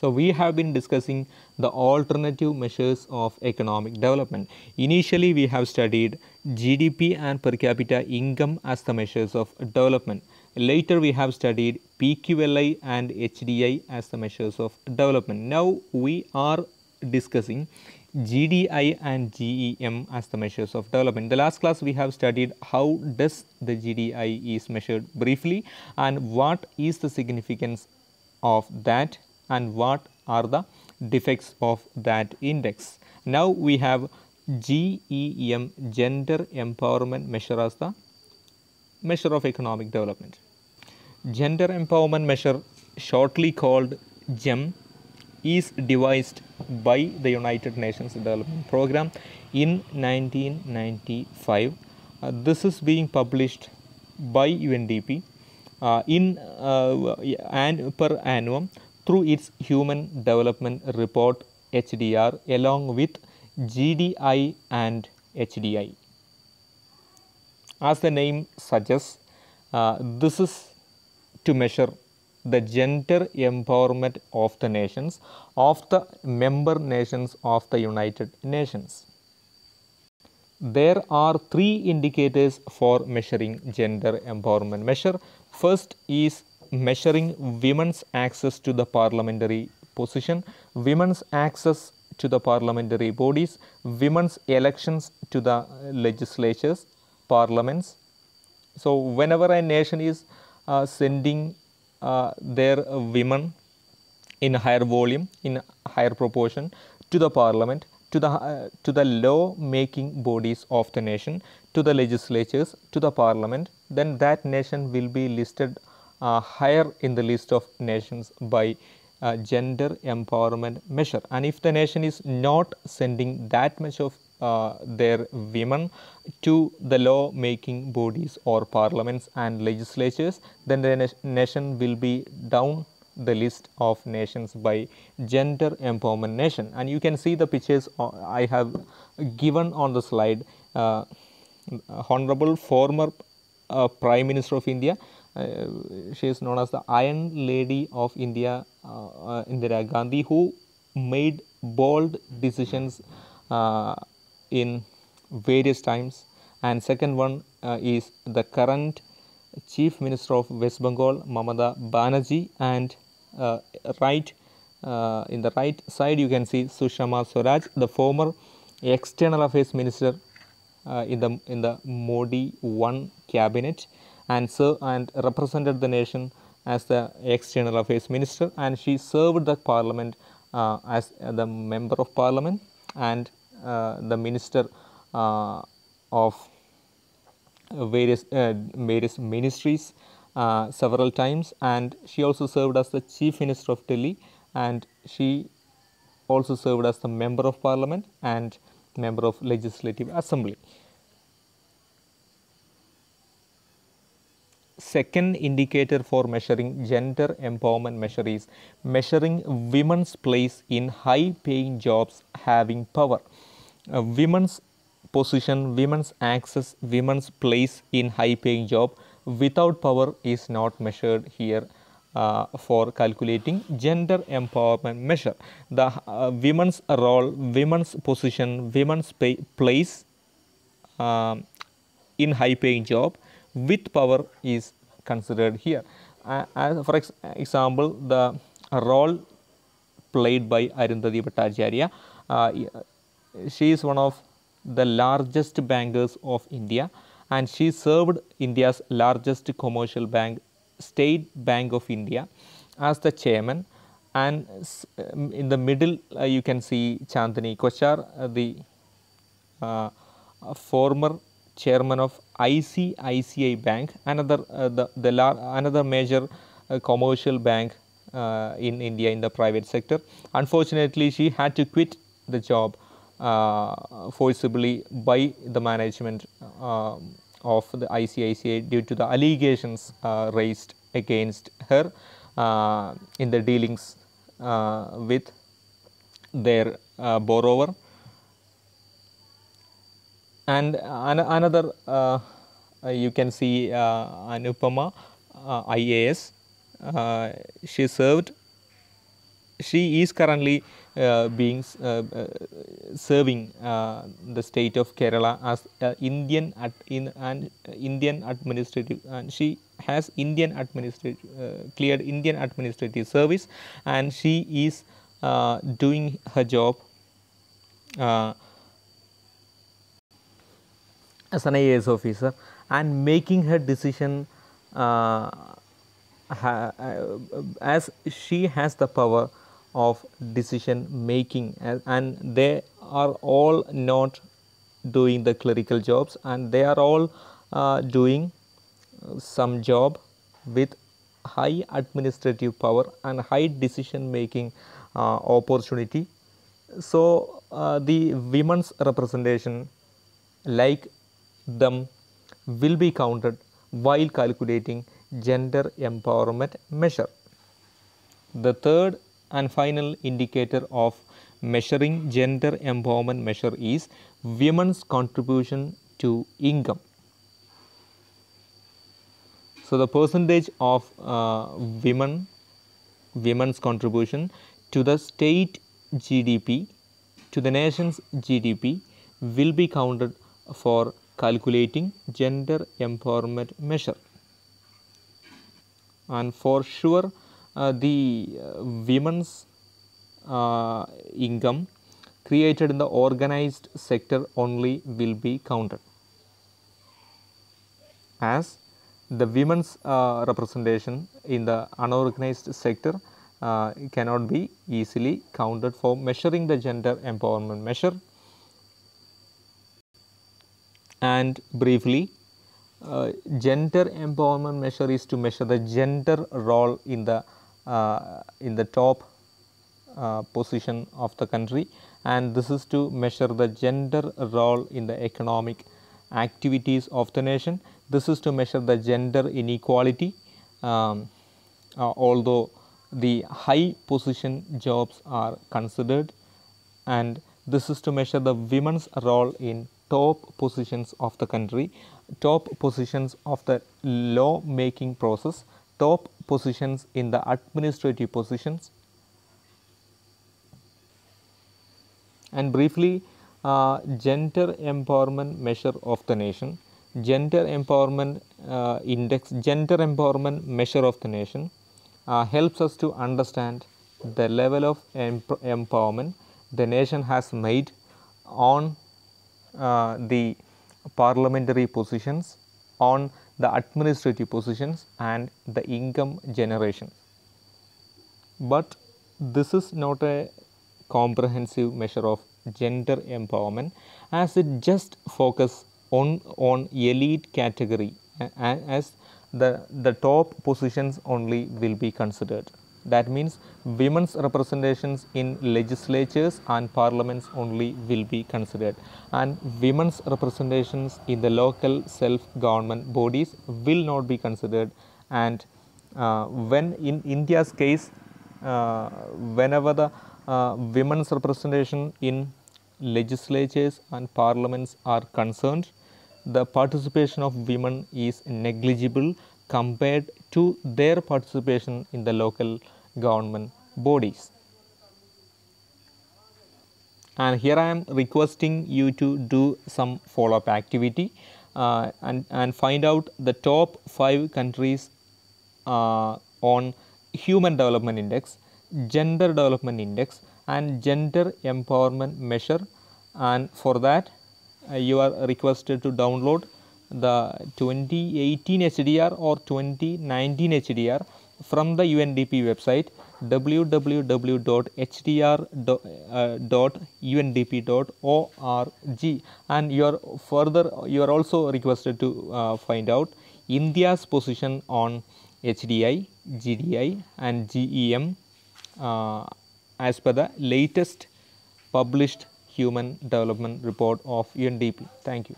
So we have been discussing the alternative measures of economic development. Initially, we have studied GDP and per capita income as the measures of development. Later, we have studied PQLI and HDI as the measures of development. Now, we are discussing GDI and GEM as the measures of development. In the last class, we have studied how does the GDI is measured briefly and what is the significance of that and what are the defects of that index. Now we have GEM, gender empowerment measure, as the measure of economic development. Gender empowerment measure, shortly called GEM, is devised by the United Nations Development Program in 1995. This is being published by UNDP and per annum through its Human Development Report HDR along with GDI and HDI. As the name suggests, this is to measure the gender empowerment of the nations, of the member nations of the United Nations. There are three indicators for measuring gender empowerment measure. First is measuring women's access to the parliamentary position, women's access to the parliamentary bodies, women's elections to the legislatures, parliaments. So whenever a nation is sending their women in higher volume, in higher proportion to the parliament, to the law making bodies of the nation, to the legislatures, to the parliament, then that nation will be listed higher in the list of nations by gender empowerment measure. And if the nation is not sending that much of their women to the law making bodies or parliaments and legislatures, then the nation will be down the list of nations by gender empowerment nation. And you can see the pictures I have given on the slide. Honorable former Prime Minister of India, she is known as the Iron Lady of India, Indira Gandhi, who made bold decisions in various times. And second one is the current Chief Minister of West Bengal, Mamata Banerjee, and in the right side you can see Sushma Swaraj, the former External Affairs Minister in the Modi I cabinet, and represented the nation as the External Affairs Minister, and she served the Parliament as the Member of Parliament and the Minister of various ministries several times, and she also served as the Chief Minister of Delhi, and she also served as the Member of Parliament and Member of Legislative Assembly. Second indicator for measuring gender empowerment measure is measuring women's place in high paying jobs having power. Women's position, women's access, women's place in high paying job without power is not measured here for calculating gender empowerment measure. The women's role, women's position, women's place in high paying job with power is considered here. For example, the role played by Arundhati Bhattacharya, she is one of the largest bankers of India, and she served India's largest commercial bank, State Bank of India, as the chairman. And in the middle you can see Chandni Kochar, the former chairman of ICICI Bank, another major commercial bank in India in the private sector. Unfortunately, she had to quit the job forcibly by the management of the ICICI due to the allegations raised against her in the dealings with their borrower. And another you can see Anupama IAS. She served she is currently being serving the state of Kerala as Indian administrative, and she has Indian administrative cleared Indian administrative service, and she is doing her job as an IAS officer and making her decision as she has the power of decision making, and they are all not doing the clerical jobs, and they are all doing some job with high administrative power and high decision making opportunity. So the women's representation like them will be counted while calculating gender empowerment measure. The third and final indicator of measuring gender empowerment measure is women's contribution to income. So the percentage of women's contribution to the state GDP, to the nation's GDP, will be counted for calculating gender empowerment measure. And for sure the women's income created in the organized sector only will be counted, as the women's representation in the unorganized sector cannot be easily counted for measuring the gender empowerment measure. And briefly, gender empowerment measure is to measure the gender role in the top position of the country, and this is to measure the gender role in the economic activities of the nation. This is to measure the gender inequality, although the high position jobs are considered, and this is to measure the women's role in top positions of the country, top positions of the law making process, top positions in the administrative positions. And briefly, gender empowerment measure of the nation, gender empowerment index, gender empowerment measure of the nation helps us to understand the level of empowerment the nation has made on the parliamentary positions, on the administrative positions, and the income generation. But this is not a comprehensive measure of gender empowerment, as it just focus on elite category, as the top positions only will be considered. That means women's representations in legislatures and parliaments only will be considered, and women's representations in the local self-government bodies will not be considered. And when in India's case, whenever the women's representation in legislatures and parliaments are concerned, the participation of women is negligible compared to their participation in the local government bodies. And here I am requesting you to do some follow-up activity and find out the top 5 countries on Human Development Index, Gender Development Index, and Gender Empowerment Measure. And for that you are requested to download the 2018 HDR or 2019 HDR from the UNDP website www.hdr.undp.org, and you are also requested to find out India's position on HDI, GDI, and GEM as per the latest published Human Development Report of UNDP. Thank you.